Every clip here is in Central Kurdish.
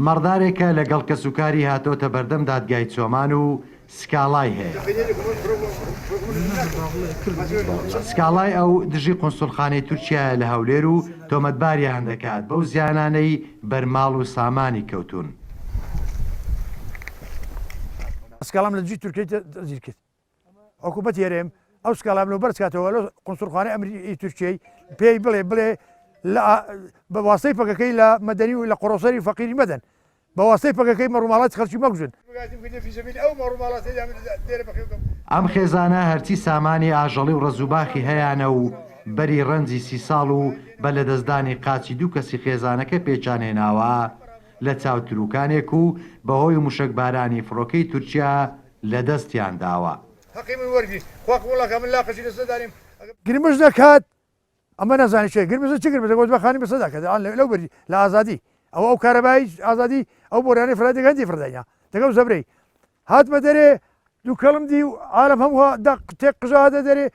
مەڕدارێکە لەگەڵ کەسوکاری هاتۆتە بەردەم دادگای چۆمان و سکاڵای هەیە. سکاڵای ئەو دژی قونسوڵخانەی تورکیا لە هەولێر و تۆمەتباریان دەکات بەو زیانانەی بەرماڵ و سامانی کەوتون. سکاڵام لە دژی تورکی تەزیر کرد حکوومەت هێرێم ئەو سکاڵام لەو بەرزکاتەوە لە قونسوڵخانەی ئەمریکی تورکیای پێی بڵێ بە واستەی پەکەکەی لە مەدەنی و لە قۆڕۆسەری فەقیری مەدەن بە واستەی پەکەکەی مەڕووماڵات خەڵکی مەکوژن. ئەم خێزانە هەرچی سامانی ئاژەڵی و ڕزوباخی هەیەیانە و بەری ڕەنجی 30 ساڵ و بە لەدەستدانی قاچی دوو کەسی خێزانەکە پێچانێناوە لە چاوتروکانێک و بەهۆی موشکبارانی فڕۆکەی تورکیا لە دەستیان داوە. گرمش دەکات ئەمە نەزانی چێ گرمز چ گرمز گۆت بەخانی بەسەدا کە لەو بەری لە ئازادی ئەو کارەبایی ئازادی ئەو بۆرانەی فرادێک هەندی فردایا دەگەڵ زەبرەی هاتمە دەرێ دوو کەڵم دی و عالم هەموو تێک قژادە دەرێ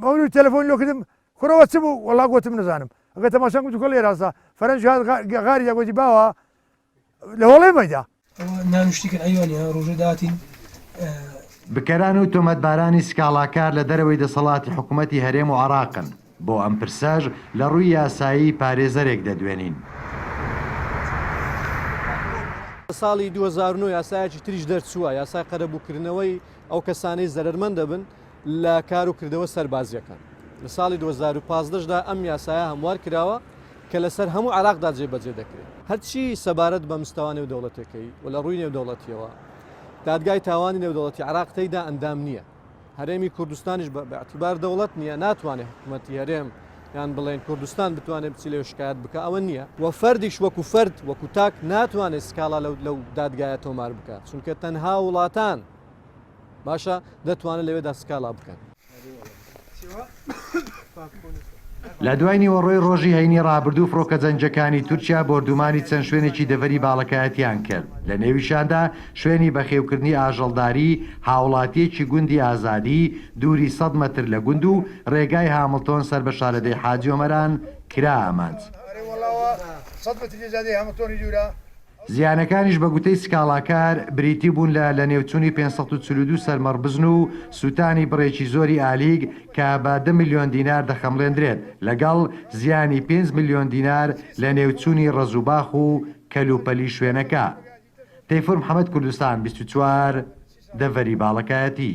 مەولوی تەلەفۆن لۆ کردم کوڕەوە چ بوو وەڵا گوتم نەزانم ئەگە تەماشام گوت کۆڵی ڕاستە فەرەنج غاری دەگوتی باوە لە وەڵێ مەیدا نانوشتیکن ئەیوانی ڕۆژە داهاتین بکەران و تۆمەتبارانی سکاڵاکار لە دەرەوەی دەسەڵاتی حکوومەتی هەرێم و عێراقن بۆ ئەم پرسەژ لە ڕووی یاسایی پارێزەرێک دەدوێنین. ساڵی 2009 یاسایەکی تریش دەرچووە یاسای قەرەبووکردنەوەی ئەو کەسانەی زەرمەند دەبن لە کار و کردەوە سەربازیەکان. لە ساڵی 2015دا ئەم یاسایە هەموار کراوە کە لەسەر هەموو عێراقدا جێبەجێ دەکرێت. هەرچی سەبارەت بە مستەوە نێودەوڵەتەکەی و لە ڕووی نێودەوڵەتیەوە دادگای تاوانی نێودەوڵەتی عێراق تێیدا ئەندام نییە. هەرێمی کوردستانیش بەعتیبار دەوڵەت نییە ناتوانێت حکوومەتی هەرێم یان بڵێن کوردستان بتوانێت بچی لێ شکایەت بکە ئەوە نییە و فەردیش وەکو فەرد وەکو تاک ناتوانێت سکاڵا لەو دادگایە تۆمار بکات چونکە تەنها وڵاتان باشە دەتوانێت لەوێدا سکاڵا بکەن. لە دوای نیوەڕۆی ڕۆژی هەینی ڕابردوو فڕۆکە جەنجەکانی تورکیا بۆردومانی چەند شوێنێکی دەڤەری باڵەکایەتیان کرد. لە نێویشاندا شوێنی بەخێوکردنی ئاژەڵداری هاوڵاتیەکی گوندی ئازادی دووری 100 مەتر لە گوند و ڕێگای هامڵتۆن سەر بە شارەدەی حاجی ئۆمەران کرا ئامانج. زیانەکانیش بە گوتەی سکاڵاکار بریتی بوون لە نێوچوونی 542 سەرمەڕبزن و سووتانی بڕێکی زۆری ئالیگ کە بە 10 میلیۆن دینار دەخەمڵێندرێت لەگەڵ زیانی 5 میلیۆن دینار لە نێوچوونی ڕەزوباخ و کەلوپەلی شوێنەکە. تەیفور محەممەد کوردستان 24 دەڤەری باڵەکایەتی.